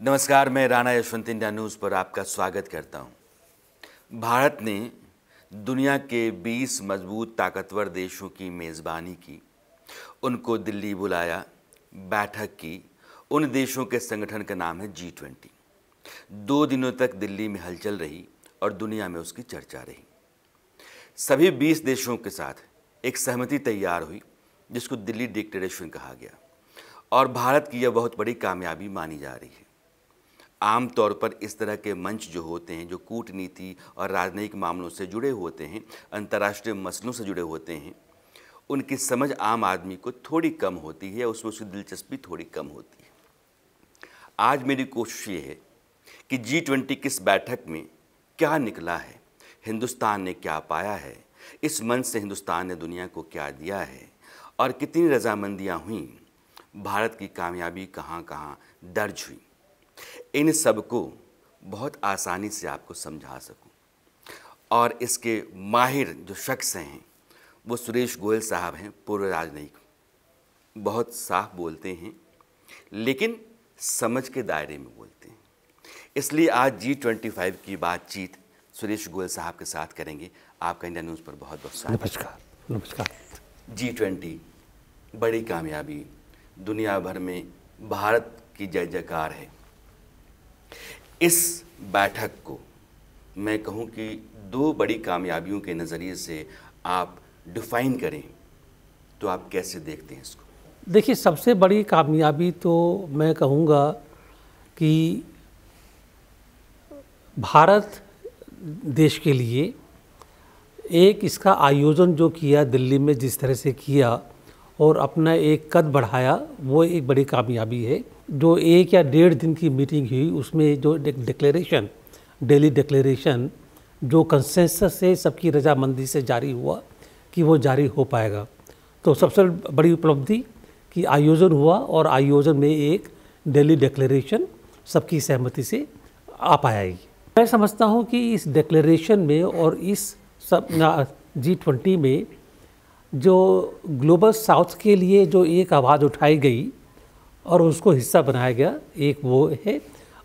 नमस्कार, मैं Rana Yashwant India news पर आपका स्वागत करता हूं। भारत ने दुनिया के 20 मजबूत ताकतवर देशों की मेज़बानी की, उनको दिल्ली बुलाया, बैठक की। उन देशों के संगठन का नाम है G20। 2 दिनों तक दिल्ली में हलचल रही और दुनिया में उसकी चर्चा रही। सभी 20 देशों के साथ एक सहमति तैयार हुई जिसको दिल्ली डिक्लेरेशन कहा गया और भारत की यह बहुत बड़ी कामयाबी मानी जा रही है। आमतौर पर इस तरह के मंच जो होते हैं, जो कूटनीति और राजनयिक मामलों से जुड़े होते हैं, अंतर्राष्ट्रीय मसलों से जुड़े होते हैं, उनकी समझ आम आदमी को थोड़ी कम होती है, उसमें उसकी दिलचस्पी थोड़ी कम होती है। आज मेरी कोशिश ये है कि G20 किस बैठक में क्या निकला है, हिंदुस्तान ने क्या पाया है, इस मंच से हिंदुस्तान ने दुनिया को क्या दिया है और कितनी रजामंदियाँ हुईं, भारत की कामयाबी कहाँ कहाँ दर्ज हुई, इन सब को बहुत आसानी से आपको समझा सकूं। और इसके माहिर जो शख्स हैं वो सुरेश गोयल साहब हैं, पूर्व राजनयिक। बहुत साफ बोलते हैं लेकिन समझ के दायरे में बोलते हैं। इसलिए आज G25 की बातचीत सुरेश गोयल साहब के साथ करेंगे। आपका इंडिया न्यूज़ पर बहुत बहुत स्वागत। नमस्कार। नमस्कार। G20 बड़ी कामयाबी, दुनिया भर में भारत की जय जयकार है। इस बैठक को मैं कहूं कि 2 बड़ी कामयाबियों के नज़रिए से आप डिफाइन करें तो आप कैसे देखते हैं इसको? देखिए, सबसे बड़ी कामयाबी तो मैं कहूँगा कि भारत देश के लिए एक इसका आयोजन जो किया दिल्ली में, जिस तरह से किया और अपना एक कद बढ़ाया, वो एक बड़ी कामयाबी है। जो 1 या 1.5 दिन की मीटिंग हुई उसमें जो डिक्लेरेशन, दिल्ली डिक्लेरेशन, जो कंसेंसस से सबकी रजामंदी से जारी हुआ कि वो जारी हो पाएगा, तो सबसे बड़ी उपलब्धि कि आयोजन हुआ और आयोजन में एक दिल्ली डिक्लेरेशन सबकी सहमति से आ पाएगी। मैं समझता हूँ कि इस डिक्लेरेशन में और इस सब G20 में जो ग्लोबल साउथ के लिए जो एक आवाज़ उठाई गई और उसको हिस्सा बनाया गया, एक वो है।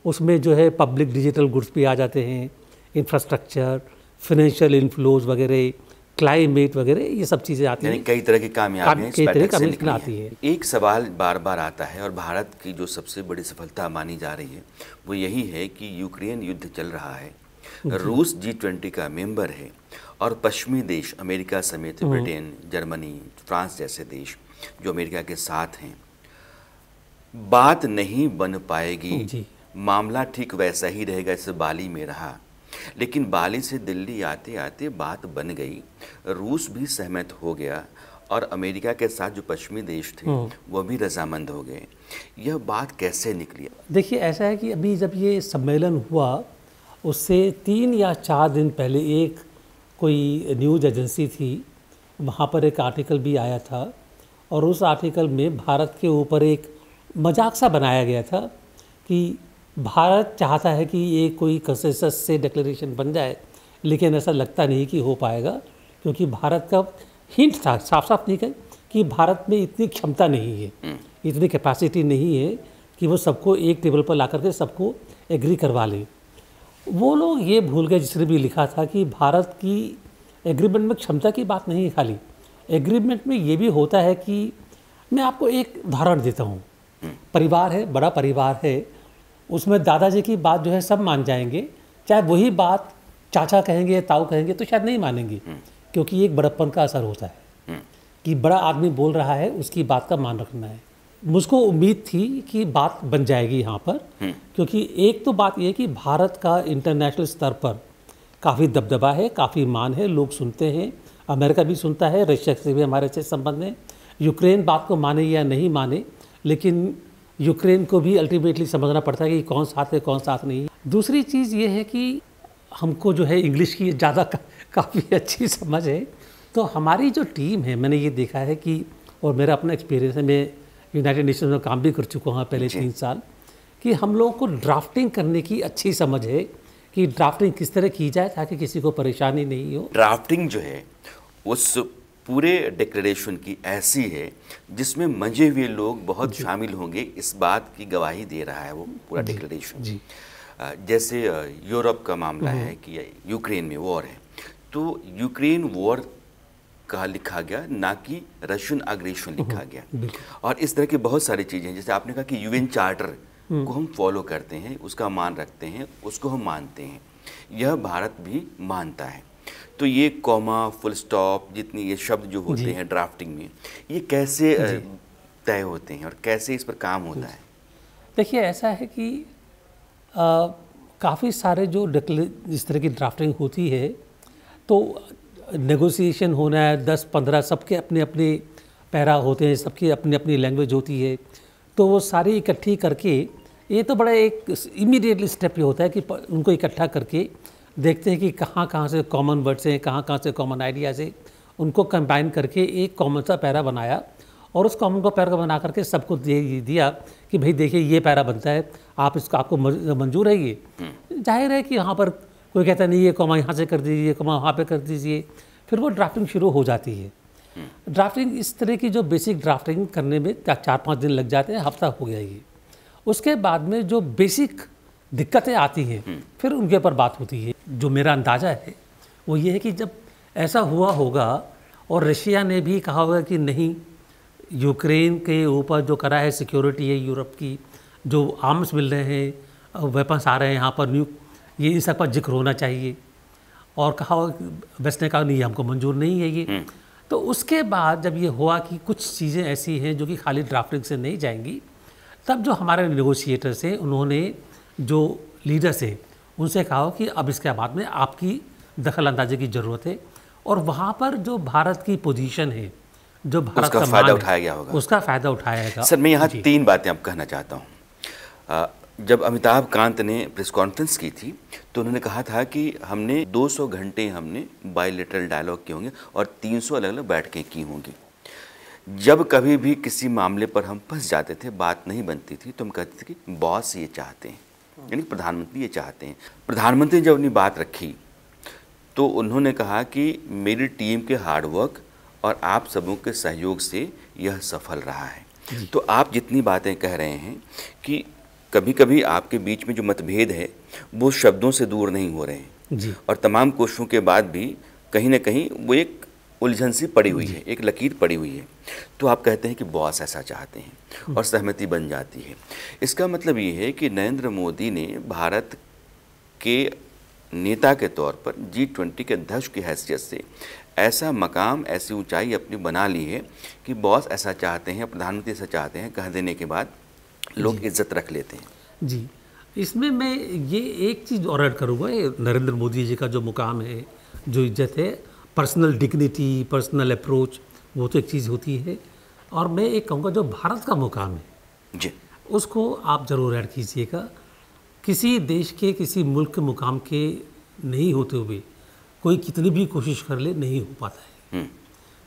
उसमें जो है पब्लिक डिजिटल गुड्स भी आ जाते हैं, इंफ्रास्ट्रक्चर, फाइनेंशियल इन्फ्लोज वगैरह, क्लाइमेट वगैरह, ये सब चीज़ें आती हैं। कई तरह की कामयाबियां इस बैठक से निकली आती है। एक सवाल बार बार आता है और भारत की जो सबसे बड़ी सफलता मानी जा रही है वो यही है कि यूक्रेन युद्ध चल रहा है, रूस G20 का मेंबर है और पश्चिमी देश अमेरिका समेत ब्रिटेन, जर्मनी, फ्रांस जैसे देश जो अमेरिका के साथ हैं, बात नहीं बन पाएगी। मामला ठीक वैसा ही रहेगा जैसे बाली में रहा, लेकिन बाली से दिल्ली आते आते बात बन गई, रूस भी सहमत हो गया और अमेरिका के साथ जो पश्चिमी देश थे वो भी रजामंद हो गए। यह बात कैसे निकली? देखिए, ऐसा है कि अभी जब ये सम्मेलन हुआ उससे 3 या 4 दिन पहले एक कोई न्यूज़ एजेंसी थी, वहाँ पर एक आर्टिकल भी आया था और उस आर्टिकल में भारत के ऊपर एक मजाक सा बनाया गया था कि भारत चाहता है कि ये कोई कंसेंसस से डिक्लेरेशन बन जाए, लेकिन ऐसा लगता नहीं कि हो पाएगा, क्योंकि भारत का हिंट था, साफ साफ नहीं कि भारत में इतनी क्षमता नहीं है, इतनी कैपेसिटी नहीं है कि वो सबको एक टेबल पर ला करके सबको एग्री करवा ले। वो लोग ये भूल गए, जिसने भी लिखा था, कि भारत की एग्रीमेंट में क्षमता की बात नहीं है, खाली एग्रीमेंट में ये भी होता है कि मैं आपको एक उदाहरण देता हूँ। परिवार है, बड़ा परिवार है, उसमें दादाजी की बात जो है सब मान जाएंगे, चाहे वही बात चाचा कहेंगे, ताऊ कहेंगे तो शायद नहीं मानेंगे, क्योंकि एक बड़प्पन का असर होता है कि बड़ा आदमी बोल रहा है, उसकी बात का मान रखना है। मुझको उम्मीद थी कि बात बन जाएगी यहाँ पर, क्योंकि एक तो बात यह कि भारत का इंटरनेशनल स्तर पर काफ़ी दबदबा है, काफ़ी मान है, लोग सुनते हैं, अमेरिका भी सुनता है, रशिया से भी हमारे अच्छे संबंध हैं। यूक्रेन बात को माने या नहीं माने, लेकिन यूक्रेन को भी अल्टीमेटली समझना पड़ता है कि कौन साथ है कौन साथ नहीं। दूसरी चीज़ ये है कि हमको जो है इंग्लिश की ज़्यादा काफ़ी अच्छी समझ है, तो हमारी जो टीम है, मैंने ये देखा है कि, और मेरा अपना एक्सपीरियंस है, मैं यूनाइटेड नेशंस में काम भी कर चुका हूँ पहले 3 साल, कि हम लोगों को ड्राफ्टिंग करने की अच्छी समझ है कि ड्राफ्टिंग किस तरह की जाए ताकि किसी को परेशानी नहीं हो। ड्राफ्टिंग जो है उस पूरे डिक्लेरेशन की ऐसी है जिसमें मंजे हुए लोग बहुत शामिल होंगे, इस बात की गवाही दे रहा है वो पूरा डिक्लेरेशन। जैसे यूरोप का मामला है कि यूक्रेन में वॉर है, तो यूक्रेन वॉर कहा लिखा गया, ना कि रशियन अग्रेशन लिखा गया। और इस तरह की बहुत सारी चीज़ें, जैसे आपने कहा कि यूएन चार्टर को हम फॉलो करते हैं, उसका मान रखते हैं, उसको हम मानते हैं, यह भारत भी मानता है। तो ये कॉमा, फुल स्टॉप, जितनी ये शब्द जो होते हैं ड्राफ्टिंग में, ये कैसे तय होते हैं और कैसे इस पर काम होता है? देखिए, ऐसा है कि काफ़ी सारे जो इस तरह की ड्राफ्टिंग होती है तो नेगोशिएशन होना है, 10-15 सबके अपने अपने पैरा होते हैं, सबकी अपनी अपनी लैंग्वेज होती है, तो वो सारी इकट्ठी करके, ये तो बड़ा एक इमीडिएटली स्टेप ये होता है कि उनको इकट्ठा करके देखते हैं कि कहाँ कहाँ से कॉमन वर्ड्स हैं, कहाँ कहाँ से कॉमन आइडियाज़ है, उनको कंबाइन करके एक कॉमन सा पैरा बनाया और उस कॉमन को पैरा बना करके सबको दे दिया कि भाई देखिए ये पैरा बनता है, आप इसको, आपको मंजूर है ये। जाहिर है कि यहाँ पर कोई कहता नहीं ये कॉमा यहाँ से कर दीजिए, कॉमा वहाँ पे कर दीजिए, फिर वो ड्राफ्टिंग शुरू हो जाती है। ड्राफ्टिंग इस तरह की जो बेसिक ड्राफ्टिंग करने में 4-5 दिन लग जाते हैं, हफ्ता हो गया ये। उसके बाद में जो बेसिक दिक्कतें आती हैं फिर उनके ऊपर बात होती है। जो मेरा अंदाज़ा है वो ये है कि जब ऐसा हुआ होगा और रशिया ने भी कहा होगा कि नहीं, यूक्रेन के ऊपर जो करा है सिक्योरिटी है, यूरोप की जो आर्म्स मिल रहे हैं, वेपन्स आ रहे हैं यहाँ पर, ये इन सब पर जिक्र होना चाहिए, और कहा वेस्ट ने कहा नहीं हमको मंजूर नहीं है ये। तो उसके बाद जब ये हुआ कि कुछ चीज़ें ऐसी हैं जो कि खाली ड्राफ्टिंग से नहीं जाएंगी, तब जो हमारे नेगोशिएटर्स हैं उन्होंने, जो लीडर्स हैं, उनसे कहा कि अब इसके बाद में आपकी दखल अंदाजी की ज़रूरत है, और वहाँ पर जो भारत की पोजीशन है, जो भारत का फ़ायदा उठाया गया होगा, उसका फ़ायदा उठाया जाएगा। सर, मैं यहाँ 3 बातें अब कहना चाहता हूँ। जब अमिताभ कांत ने प्रेस कॉन्फ्रेंस की थी तो उन्होंने कहा था कि हमने 200 घंटे हमने बायलैटरल डायलॉग किए होंगे और 300 अलग अलग बैठकें की होंगी। जब कभी भी किसी मामले पर हम फंस जाते थे, बात नहीं बनती थी, तो हम कहते थे कि बॉस ये चाहते हैं, यानी प्रधानमंत्री ये चाहते हैं। प्रधानमंत्री ने जब अपनी बात रखी तो उन्होंने कहा कि मेरी टीम के हार्डवर्क और आप सबों के सहयोग से यह सफल रहा है। तो आप जितनी बातें कह रहे हैं कि कभी कभी आपके बीच में जो मतभेद है वो शब्दों से दूर नहीं हो रहे हैं जी। और तमाम कोशिशों के बाद भी कहीं ना कहीं वो एक उलझन सी पड़ी हुई है, एक लकीर पड़ी हुई है। तो आप कहते हैं कि बॉस ऐसा चाहते हैं और सहमति बन जाती है। इसका मतलब ये है कि नरेंद्र मोदी ने भारत के नेता के तौर पर G20 के अध्यक्ष की हैसियत से ऐसा मकाम, ऐसी ऊंचाई अपनी बना ली है कि बॉस ऐसा चाहते हैं, प्रधानमंत्री ऐसा चाहते हैं, कह देने के बाद लोग इज्जत रख लेते हैं। जी, इसमें मैं ये एक चीज़ और ऐड करूँगा, नरेंद्र मोदी जी का जो मुकाम है, जो इज्जत है, पर्सनल डिग्निटी, पर्सनल अप्रोच, वो तो एक चीज़ होती है, और मैं एक कहूँगा जो भारत का मुकाम है जी, उसको आप ज़रूर ऐड कीजिएगा। किसी देश के, किसी मुल्क के मुकाम के नहीं होते हुए कोई कितनी भी कोशिश कर ले, नहीं हो पाता है।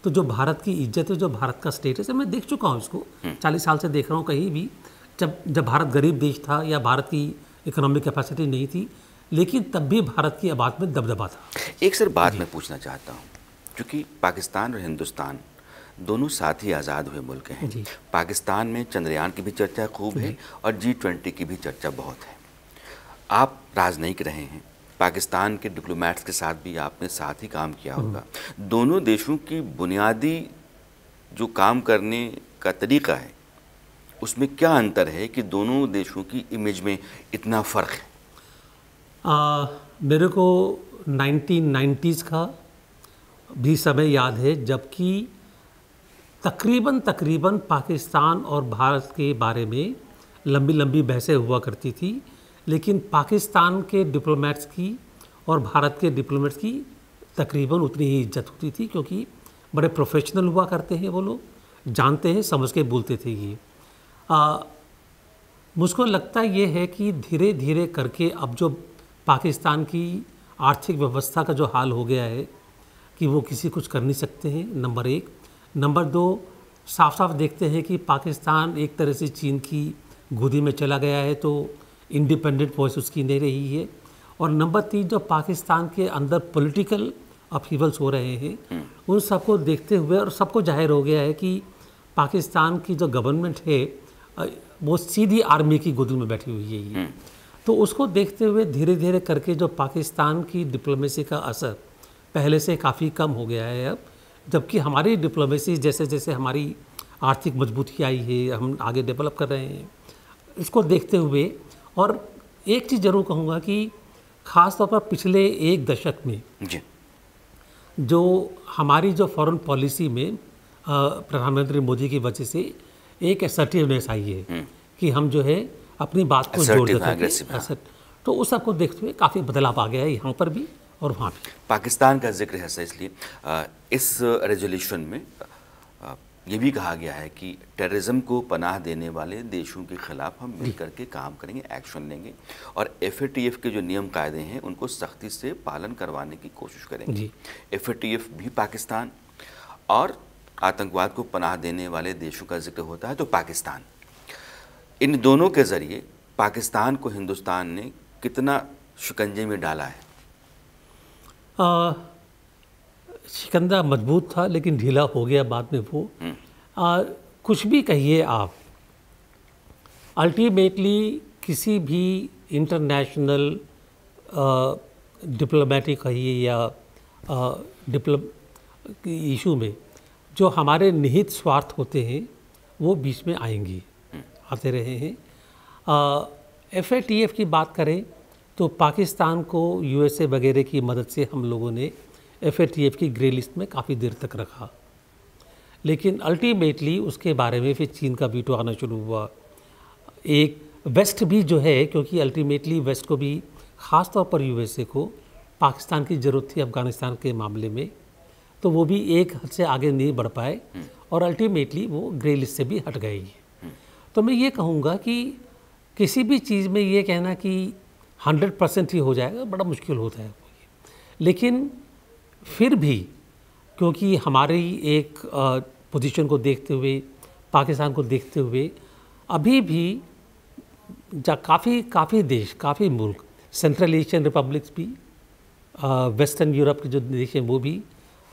तो जो भारत की इज्जत है, जो भारत का स्टेटस है, मैं देख चुका हूँ इसको, 40 साल से देख रहा हूँ। कहीं भी जब भारत गरीब देश था या भारत की इकोनॉमिक कैपेसिटी नहीं थी, लेकिन तब भी भारत की आबाद में दबदबा था। एक सर बात मैं पूछना चाहता हूँ, क्योंकि पाकिस्तान और हिंदुस्तान दोनों साथ ही आज़ाद हुए मुल्क हैं। पाकिस्तान में चंद्रयान की भी चर्चा खूब है और G20 की भी चर्चा बहुत है। आप राजनयिक रहे हैं, पाकिस्तान के डिप्लोमेट्स के साथ भी आपने साथ ही काम किया होगा। दोनों देशों की बुनियादी जो काम करने का तरीका है उसमें क्या अंतर है कि दोनों देशों की इमेज में इतना फ़र्क है? मेरे को 1990s का भी समय याद है, जबकि तकरीबन पाकिस्तान और भारत के बारे में लंबी लंबी बहसें हुआ करती थी, लेकिन पाकिस्तान के डिप्लोमेट्स की और भारत के डिप्लोमेट्स की तकरीबन उतनी ही इज्जत होती थी, क्योंकि बड़े प्रोफेशनल हुआ करते हैं वो लोग, जानते हैं, समझ के बोलते थे। ये मुझको लगता ये है कि धीरे धीरे करके अब जो पाकिस्तान की आर्थिक व्यवस्था का जो हाल हो गया है कि वो किसी कुछ कर नहीं सकते हैं, नंबर 1। नंबर 2, साफ साफ देखते हैं कि पाकिस्तान एक तरह से चीन की गोदी में चला गया है, तो इंडिपेंडेंट वॉइस उसकी नहीं रही है। और नंबर 3, जो पाकिस्तान के अंदर पॉलिटिकल अपहीवल्स हो रहे हैं, उन सबको देखते हुए और सबको जाहिर हो गया है कि पाकिस्तान की जो गवर्नमेंट है वो सीधी आर्मी की गोद में बैठी हुई है ये। तो उसको देखते हुए धीरे धीरे करके जो पाकिस्तान की डिप्लोमेसी का असर पहले से काफ़ी कम हो गया है अब, जबकि हमारी डिप्लोमेसी जैसे जैसे हमारी आर्थिक मजबूती आई है, हम आगे डेवलप कर रहे हैं, इसको देखते हुए। और एक चीज़ ज़रूर कहूँगा कि ख़ास तौर पर पिछले एक दशक में जी जो हमारी जो फॉरेन पॉलिसी में प्रधानमंत्री मोदी की वजह से एक असर्टिवनेस आई है कि हम जो है अपनी बात को जोड़ देते, तो उस सबको देखते हुए काफ़ी बदलाव आ गया है यहाँ पर भी और वहाँ भी। पाकिस्तान का जिक्र है सर, इसलिए इस रेजोल्यूशन में ये भी कहा गया है कि टेररिज्म को पनाह देने वाले देशों के खिलाफ हम मिलकर के काम करेंगे, एक्शन लेंगे और FATF के जो नियम कायदे हैं उनको सख्ती से पालन करवाने की कोशिश करेंगे। FATF भी पाकिस्तान और आतंकवाद को पनाह देने वाले देशों का जिक्र होता है, तो पाकिस्तान, इन दोनों के ज़रिए पाकिस्तान को हिंदुस्तान ने कितना शिकंजे में डाला है? शिकंजा मजबूत था लेकिन ढीला हो गया बाद में वो। कुछ भी कहिए आप, अल्टीमेटली किसी भी इंटरनेशनल डिप्लोमेटिक कहिए या इशू में जो हमारे निहित स्वार्थ होते हैं वो बीच में आएंगी, आते रहे हैं। FATF की बात करें तो पाकिस्तान को USA वगैरह की मदद से हम लोगों ने FATF की ग्रे लिस्ट में काफ़ी देर तक रखा, लेकिन अल्टीमेटली उसके बारे में फिर चीन का वीटो आना शुरू हुआ। एक वेस्ट भी जो है, क्योंकि अल्टीमेटली वेस्ट को भी ख़ास तौर पर USA को पाकिस्तान की ज़रूरत थी अफ़गानिस्तान के मामले में, तो वो भी एक हद से आगे नहीं बढ़ पाए और अल्टीमेटली वो ग्रे लिस्ट से भी हट गई। तो मैं ये कहूँगा कि किसी भी चीज़ में ये कहना कि 100% ही हो जाएगा बड़ा मुश्किल होता है, लेकिन फिर भी क्योंकि हमारी एक पोजीशन को देखते हुए, पाकिस्तान को देखते हुए अभी भी काफ़ी देश, काफ़ी मुल्क, सेंट्रल एशियन रिपब्लिक्स भी, वेस्टर्न यूरोप के जो देश हैं वो भी,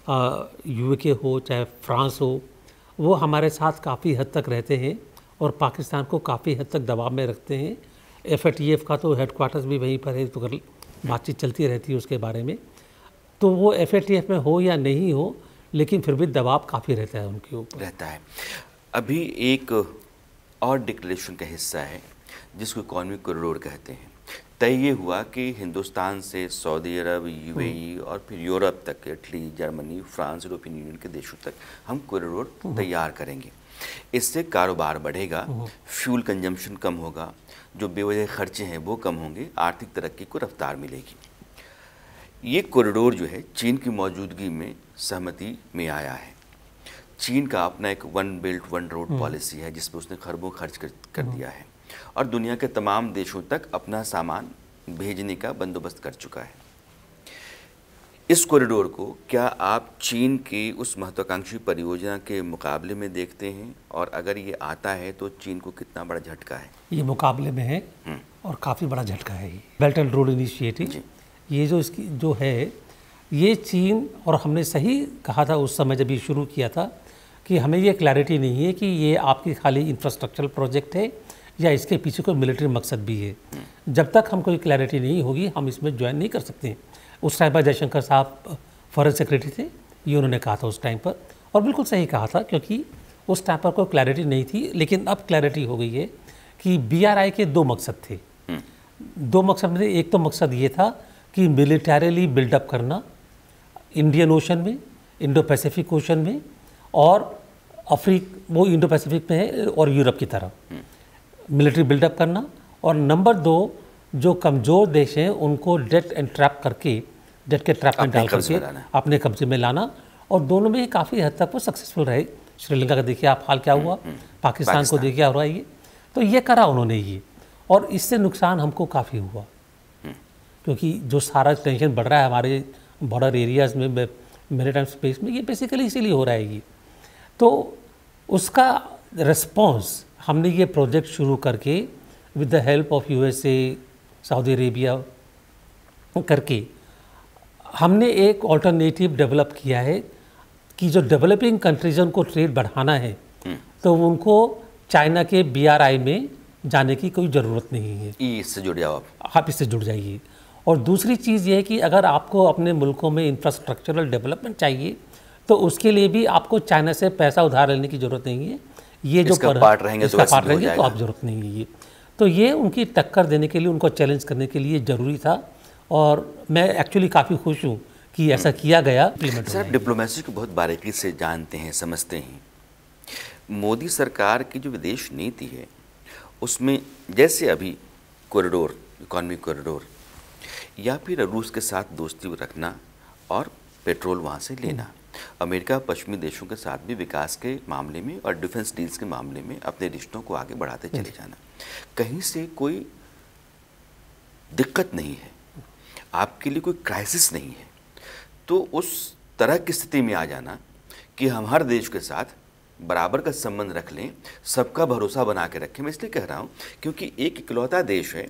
UK हो चाहे फ्रांस हो, वो हमारे साथ काफ़ी हद तक रहते हैं और पाकिस्तान को काफ़ी हद तक दबाव में रखते हैं। FATF का तो हेडक्वार्टर्स भी वहीं पर है, तो बातचीत चलती रहती है उसके बारे में। तो वो FATF में हो या नहीं हो, लेकिन फिर भी दबाव काफ़ी रहता है उनके ऊपर, रहता है। अभी एक और डिक्लेरेशन का हिस्सा है जिसको इकॉनमिक कॉरिडोर कहते हैं। तय ये हुआ कि हिंदुस्तान से सऊदी अरब, UAE और फिर यूरोप तक, Italy, Germany, France, European union के देशों तक हम कॉरिडोर तैयार करेंगे। इससे कारोबार बढ़ेगा, फ्यूल कंजम्पशन कम होगा, जो बेवजह खर्चे हैं वो कम होंगे, आर्थिक तरक्की को रफ्तार मिलेगी। ये कॉरिडोर जो है चीन की मौजूदगी में सहमति में आया है। चीन का अपना एक one belt one road policy है जिस पर उसने खरबों खर्च कर दिया है और दुनिया के तमाम देशों तक अपना सामान भेजने का बंदोबस्त कर चुका है। इस कॉरिडोर को क्या आप चीन की उस महत्वाकांक्षी परियोजना के मुकाबले में देखते हैं, और अगर ये आता है तो चीन को कितना बड़ा झटका है? ये मुकाबले में है और काफ़ी बड़ा झटका है। ये बेल्ट एंड रोड इनिशिएटिव, ये जो इसकी जो है, ये चीन, और हमने सही कहा था उस समय जब ये शुरू किया था कि हमें ये क्लैरिटी नहीं है कि ये आपकी खाली इंफ्रास्ट्रक्चरल प्रोजेक्ट है या इसके पीछे कोई मिलिट्री मकसद भी है। जब तक हम कोई क्लैरिटी नहीं होगी हम इसमें ज्वाइन नहीं कर सकते। उस टाइम पर जयशंकर साहब फॉरेन सेक्रेटरी थे, ये उन्होंने कहा था उस टाइम पर, और बिल्कुल सही कहा था, क्योंकि उस टाइम पर कोई क्लैरिटी नहीं थी। लेकिन अब क्लैरिटी हो गई है कि BRI के दो मकसद थे। दो मकसद में, एक तो मकसद ये था कि मिलिटरीली बिल्डअप करना इंडियन ओशन में, इंडो पैसिफिक ओशन में, और वो इंडो पैसिफिक में है और यूरोप की तरफ मिलिट्री बिल्डअप करना, और नंबर 2 जो कमज़ोर देश हैं उनको डेट एंड ट्रैप करके, डेट के ट्रैप में डाल करके अपने कब्जे में लाना, और दोनों में काफ़ी हद तक वो सक्सेसफुल रहे। श्रीलंका का देखिए आप हाल क्या हुआ, पाकिस्तान को देखिए क्या हो रहा है। ये तो ये करा उन्होंने ये, और इससे नुकसान हमको काफ़ी हुआ, क्योंकि जो सारा टेंशन बढ़ रहा है हमारे बॉर्डर एरियाज़ में, मैरीटाइम स्पेस में, ये बेसिकली इसीलिए हो रहा है ये। तो उसका रिस्पॉन्स हमने ये प्रोजेक्ट शुरू करके with the help of USA, Saudi Arabia करके हमने एक ऑल्टरनेटिव डेवलप किया है कि जो डेवलपिंग कंट्रीज उनको ट्रेड बढ़ाना है तो उनको चाइना के BRI में जाने की कोई ज़रूरत नहीं है। इससे जुड़ जाओ आप इससे जुड़ जाइए। और दूसरी चीज़ ये है कि अगर आपको अपने मुल्कों में इंफ्रास्ट्रक्चरल डेवलपमेंट चाहिए तो उसके लिए भी आपको चाइना से पैसा उधार लेने की ज़रूरत नहीं है। ये जो पार्ट रहेंगे तो आप ज़रूरत नहीं है ये। तो ये उनकी टक्कर देने के लिए, उनको चैलेंज करने के लिए ज़रूरी था और मैं एक्चुअली काफ़ी खुश हूँ कि ऐसा किया गया। सर, डिप्लोमेसी को बहुत बारीकी से जानते हैं, समझते हैं। मोदी सरकार की जो विदेश नीति है उसमें जैसे अभी कॉरिडोर, इकॉनमिक कॉरिडोर, या फिर रूस के साथ दोस्ती रखना और पेट्रोल वहाँ से लेना, अमेरिका पश्चिमी देशों के साथ भी विकास के मामले में और डिफेंस डील्स के मामले में अपने रिश्तों को आगे बढ़ाते चले जाना, कहीं से कोई दिक्कत नहीं है, आपके लिए कोई क्राइसिस नहीं है, तो उस तरह की स्थिति में आ जाना कि हम हर देश के साथ बराबर का संबंध रख लें, सबका भरोसा बना के रखें। मैं इसलिए कह रहा हूँ क्योंकि एक इकलौता देश है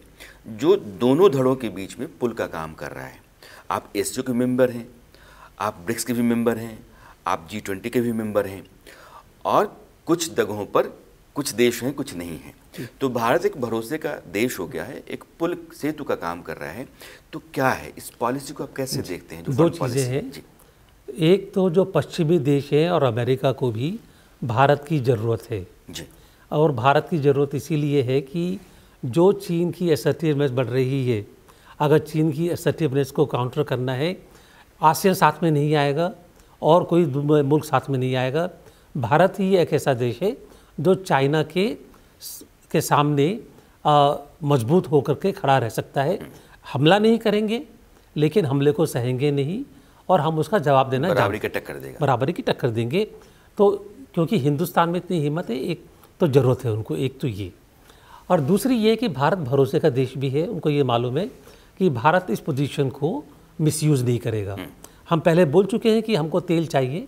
जो दोनों धड़ों के बीच में पुल का काम कर रहा है। आप एससीओ के मेंबर हैं, आप ब्रिक्स के भी मेंबर हैं, आप G20 के भी मेंबर हैं, और कुछ जगहों पर कुछ देश हैं, कुछ नहीं हैं। तो भारत एक भरोसे का देश हो गया है, एक पुल सेतु का काम कर रहा है। तो क्या है इस पॉलिसी को आप कैसे देखते हैं? दो चीज़ें हैं। एक तो जो पश्चिमी देश हैं और अमेरिका को भी भारत की ज़रूरत है जी, और भारत की ज़रूरत इसीलिए है कि जो चीन की असर्टिवनेस बढ़ रही है, अगर चीन की असर्टिवनेस को काउंटर करना है, आसियान साथ में नहीं आएगा और कोई मुल्क साथ में नहीं आएगा। भारत ही एक ऐसा देश है जो चाइना के सामने मजबूत होकर के खड़ा रह सकता है। हमला नहीं करेंगे लेकिन हमले को सहेंगे नहीं और हम उसका जवाब देना, बराबरी की टक्कर देगा, बराबरी की टक्कर देंगे। तो क्योंकि हिंदुस्तान में इतनी हिम्मत है, एक तो ज़रूरत है उनको, एक तो ये, और दूसरी ये कि भारत भरोसे का देश भी है। उनको ये मालूम है कि भारत इस पोजीशन को मिसयूज़ नहीं करेगा। हम पहले बोल चुके हैं कि हमको तेल चाहिए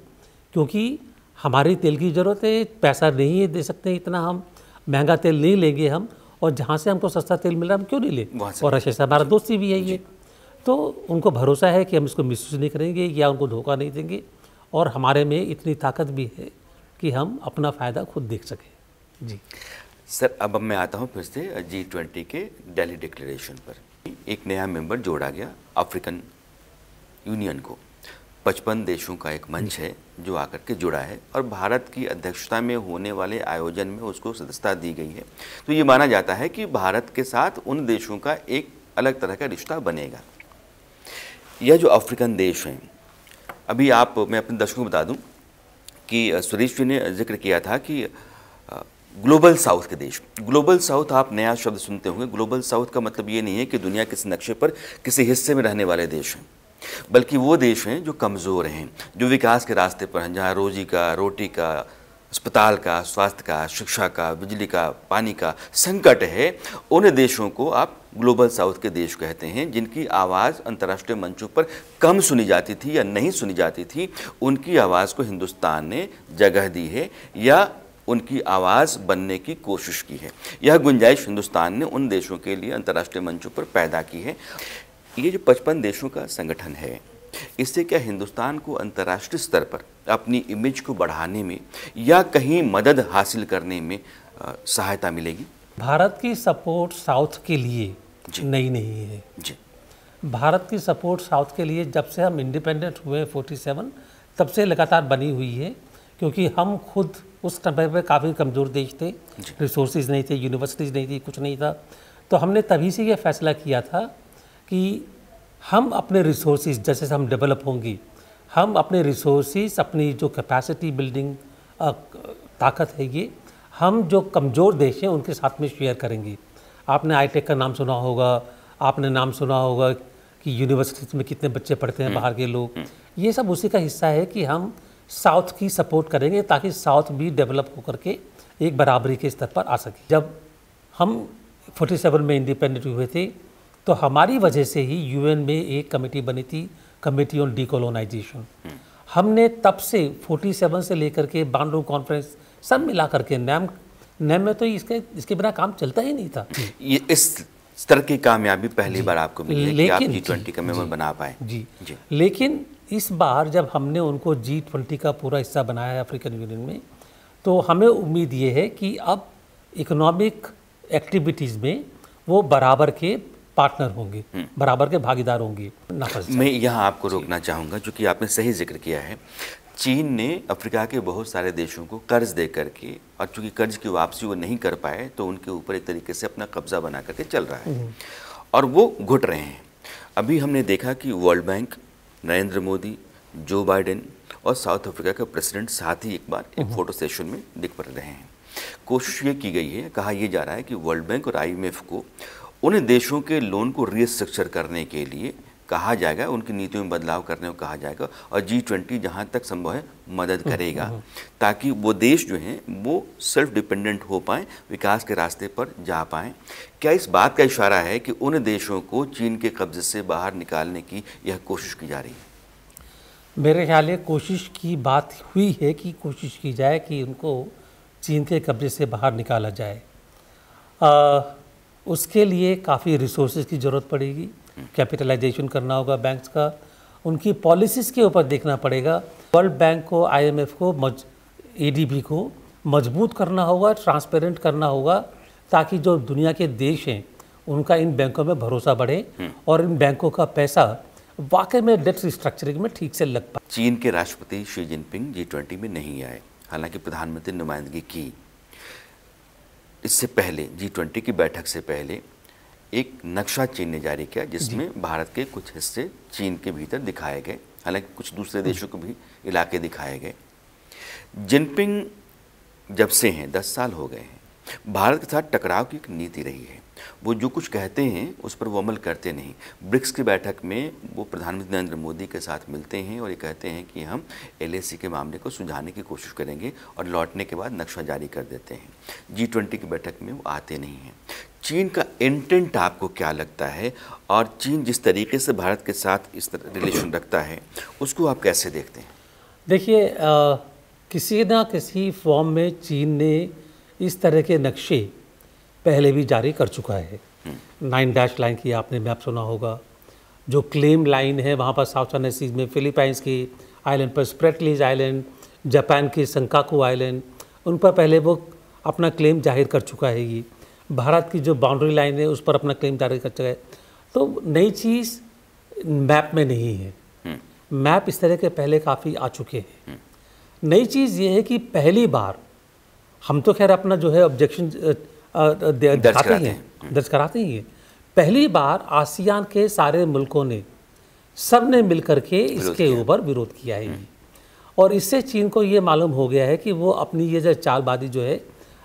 क्योंकि हमारी तेल की ज़रूरत है, पैसा नहीं है दे सकते इतना, हम महंगा तेल नहीं लेंगे हम, और जहाँ से हमको सस्ता तेल मिल रहा है हम क्यों नहीं लें, और रशिया से हमारा दोस्ती भी है ये। तो उनको भरोसा है कि हम इसको मिसयूज़ नहीं करेंगे या उनको धोखा नहीं देंगे, और हमारे में इतनी ताकत भी है कि हम अपना फ़ायदा खुद देख सकें। जी सर, अब मैं आता हूँ फिर से G20 के दिल्ली डिक्लेरेशन पर। एक नया मेंबर जोड़ा गया, अफ्रीकन यूनियन को। 55 देशों का एक मंच है जो आकर के जुड़ा है और भारत की अध्यक्षता में होने वाले आयोजन में उसको सदस्यता दी गई है। तो ये माना जाता है कि भारत के साथ उन देशों का एक अलग तरह का रिश्ता बनेगा। यह जो अफ्रीकन देश हैं, अभी मैं अपने दर्शकों को बता दूं कि सुरेश जी ने जिक्र किया था कि ग्लोबल साउथ के देश। ग्लोबल साउथ, आप नया शब्द सुनते होंगे। ग्लोबल साउथ का मतलब ये नहीं है कि दुनिया किसी नक्शे पर किसी हिस्से में रहने वाले देश हैं, बल्कि वो देश हैं जो कमज़ोर हैं, जो विकास के रास्ते पर हैं, जहाँ रोटी का, अस्पताल का, स्वास्थ्य का, शिक्षा का, बिजली का, पानी का संकट है। उन देशों को आप ग्लोबल साउथ के देश कहते हैं, जिनकी आवाज़ अंतर्राष्ट्रीय मंचों पर कम सुनी जाती थी या नहीं सुनी जाती थी। उनकी आवाज़ को हिंदुस्तान ने जगह दी है या उनकी आवाज़ बनने की कोशिश की है। यह गुंजाइश हिंदुस्तान ने उन देशों के लिए अंतर्राष्ट्रीय मंचों पर पैदा की है। ये जो 55 देशों का संगठन है, इससे क्या हिंदुस्तान को अंतर्राष्ट्रीय स्तर पर अपनी इमेज को बढ़ाने में या कहीं मदद हासिल करने में सहायता मिलेगी? भारत की सपोर्ट साउथ के लिए नई नहीं है जी। भारत की सपोर्ट साउथ के लिए जब से हम इंडिपेंडेंट हुए 47 तब से लगातार बनी हुई है, क्योंकि हम खुद उस समय पर काफ़ी कमज़ोर देश थे, रिसोर्सेज नहीं थे, यूनिवर्सिटीज़ नहीं थी, कुछ नहीं था। तो हमने तभी से ये फैसला किया था कि हम अपने रिसोर्सेज जैसे हम डेवलप होंगी, हम अपने रिसोर्सेज, अपनी जो कैपेसिटी बिल्डिंग ताकत है, ये हम जो कमज़ोर देश हैं उनके साथ में शेयर करेंगे। आपने ITEC का नाम सुना होगा, आपने नाम सुना होगा कि यूनिवर्सिटीज़ में कितने बच्चे पढ़ते हैं बाहर के लोग। ये सब उसी का हिस्सा है कि हम साउथ की सपोर्ट करेंगे ताकि साउथ भी डेवलप होकर के एक बराबरी के स्तर पर आ सके। जब हम 47 में इंडिपेंडेंट हुए थे तो हमारी वजह से ही UN में एक कमेटी बनी थी, कमेटी ऑन डीकोलोनाइजेशन। हमने तब से 47 से लेकर के बांडरूम कॉन्फ्रेंस सब मिला करके, नैम में तो इसके बिना काम चलता ही नहीं था। ये इस स्तर की कामयाबी पहली बार आपको मिली है कि आप G20 का मेंबर बना पाए। जी। लेकिन इस बार जब हमने उनको G20 का पूरा हिस्सा बनाया है अफ्रीकन यूनियन में, तो हमें उम्मीद ये है कि अब इकोनॉमिक एक्टिविटीज़ में वो बराबर के पार्टनर होंगे, बराबर के भागीदार होंगे। मैं यहाँ आपको रोकना चाहूँगा, क्योंकि आपने सही जिक्र किया है। चीन ने अफ्रीका के बहुत सारे देशों को कर्ज दे करके, और चूंकि कर्ज की वापसी वो नहीं कर पाए तो उनके ऊपर एक तरीके से अपना कब्जा बना करके चल रहा है और वो घुट रहे हैं। अभी हमने देखा कि world bank, Narendra Modi, Joe Biden और साउथ अफ्रीका के प्रेसिडेंट साथ ही एक बार एक फोटो सेशन में दिख पड़ रहे हैं। कोशिश ये की गई है, कहा यह जा रहा है कि वर्ल्ड बैंक और IMF को उन देशों के लोन को रीस्ट्रक्चर करने के लिए कहा जाएगा, उनकी नीतियों में बदलाव करने को कहा जाएगा, और G20 जहाँ तक संभव है मदद करेगा ताकि वो देश जो हैं वो सेल्फ डिपेंडेंट हो पाएँ, विकास के रास्ते पर जा पाएँ। क्या इस बात का इशारा है कि उन देशों को चीन के कब्जे से बाहर निकालने की यह कोशिश की जा रही है? मेरे ख्याल में कोशिश की बात हुई है कि कोशिश की जाए कि उनको चीन के कब्जे से बाहर निकाला जाए। उसके लिए काफ़ी रिसोर्सेज की ज़रूरत पड़ेगी, कैपिटलाइजेशन करना होगा बैंक्स का, उनकी पॉलिसीज़ के ऊपर देखना पड़ेगा। वर्ल्ड बैंक को, IMF को, ADB को मजबूत करना होगा, ट्रांसपेरेंट करना होगा, ताकि जो दुनिया के देश हैं उनका इन बैंकों में भरोसा बढ़े और इन बैंकों का पैसा वाकई में डेट रिस्ट्रक्चरिंग में ठीक से लग पाए। चीन के राष्ट्रपति शी जिनपिंग G20 में नहीं आए, हालांकि प्रधानमंत्री ने नुमाइंदगी की। इससे पहले G20 की बैठक से पहले एक नक्शा चीन ने जारी किया जिसमें भारत के कुछ हिस्से चीन के भीतर दिखाए गए, हालांकि कुछ दूसरे देशों को भी इलाके दिखाए गए। जिनपिंग जब से हैं 10 साल हो गए हैं, भारत के साथ टकराव की एक नीति रही है। वो जो कुछ कहते हैं उस पर वो अमल करते नहीं। ब्रिक्स की बैठक में वो प्रधानमंत्री नरेंद्र मोदी के साथ मिलते हैं और ये कहते हैं कि हम LAC के मामले को सुलझाने की कोशिश करेंगे, और लौटने के बाद नक्शा जारी कर देते हैं। G20 की बैठक में वो आते नहीं हैं। चीन का इंटेंट आपको क्या लगता है, और चीन जिस तरीके से भारत के साथ इस तरह रिलेशन रखता है उसको आप कैसे देखते हैं? देखिए, किसी ना किसी फॉर्म में चीन ने इस तरह के नक्शे पहले भी जारी कर चुका है। 9 डैश लाइन की आपने मैप सुना होगा, जो क्लेम लाइन है वहाँ पर साउथ चाइना सीज में फिलीपाइंस की आइलैंड पर स्प्रेटलीज आइलैंड, जापान के संकाकू आइलैंड, उन पर पहले वो अपना क्लेम जाहिर कर चुका है। ये भारत की जो बाउंड्री लाइन है उस पर अपना क्लेम जारी कर चुका है। तो नई चीज़ मैप में नहीं है, मैप इस तरह के पहले काफ़ी आ चुके हैं। नई चीज़ ये है कि पहली बार हम तो खैर अपना जो है ऑब्जेक्शन दर्ज कराते ही हैं। पहली बार आसियान के सारे मुल्कों ने, सब ने मिलकर के इसके ऊपर विरोध किया है, और इससे चीन को ये मालूम हो गया है कि वो अपनी ये जो चालबाजी जो है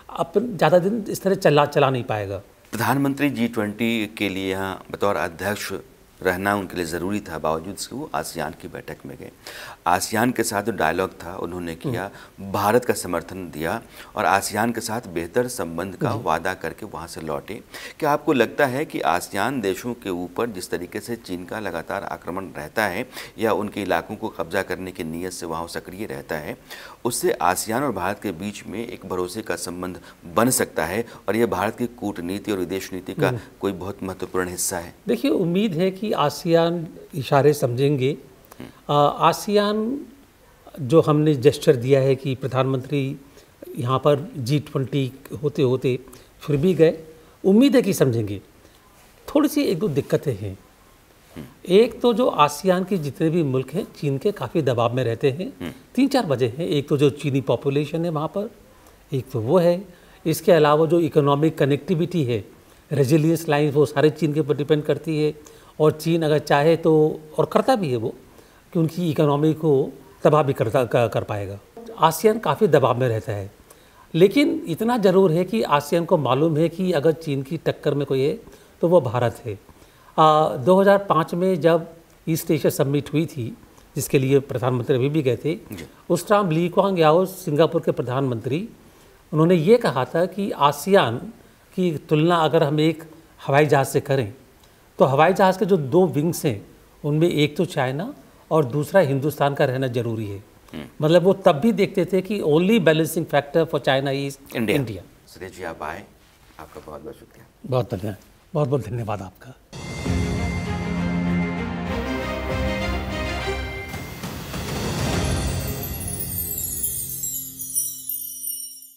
अपन ज़्यादा दिन इस तरह चला नहीं पाएगा। प्रधानमंत्री G20 के लिए यहाँ बतौर अध्यक्ष रहना उनके लिए ज़रूरी था, बावजूद इसके वो आसियान की बैठक में गए। आसियान के साथ जो डायलॉग था उन्होंने किया, भारत का समर्थन दिया और आसियान के साथ बेहतर संबंध का वादा करके वहाँ से लौटे। क्या आपको लगता है कि आसियान देशों के ऊपर जिस तरीके से चीन का लगातार आक्रमण रहता है या उनके इलाकों को कब्जा करने की नीयत से वहाँ सक्रिय रहता है, उससे आसियान और भारत के बीच में एक भरोसे का संबंध बन सकता है और यह भारत की कूटनीति और विदेश नीति का कोई बहुत महत्वपूर्ण हिस्सा है? देखिए, उम्मीद है कि आसियान इशारे समझेंगे। आसियान जो हमने जेस्चर दिया है कि प्रधानमंत्री यहाँ पर G20 होते होते फिर भी गए, उम्मीद है कि समझेंगे। थोड़ी सी एक दो दिक्कतें हैं। एक तो जो आसियान के जितने भी मुल्क हैं चीन के काफ़ी दबाव में रहते हैं। 3-4 वजह हैं। एक तो जो चीनी पॉपुलेशन है वहाँ पर, एक तो वो है। इसके अलावा जो इकोनॉमिक कनेक्टिविटी है, रेजिलियंस लाइन, वो सारे चीन के ऊपर डिपेंड करती है, और चीन अगर चाहे तो, और करता भी है वो, कि उनकी इकोनॉमी को तबाह भी कर पाएगा। आसियान काफ़ी दबाव में रहता है, लेकिन इतना ज़रूर है कि आसियान को मालूम है कि अगर चीन की टक्कर में कोई है तो वो भारत है। 2005 में जब ईस्ट एशिया समिट हुई थी, जिसके लिए प्रधानमंत्री अभी भी गए थे, उस टाइम ली क्वांग याओ सिंगापुर के प्रधानमंत्री, उन्होंने ये कहा था कि आसियान की तुलना अगर हम एक हवाई जहाज़ से करें तो हवाई जहाज़ के जो 2 विंग्स हैं उनमें एक तो चाइना और दूसरा हिंदुस्तान का रहना जरूरी है। मतलब वो तब भी देखते थे कि only balancing factor for China is India. Suresh ji, आप आए, आपका बहुत बहुत शुक्रिया। बहुत धन्यवाद। बहुत बहुत धन्यवाद आपका।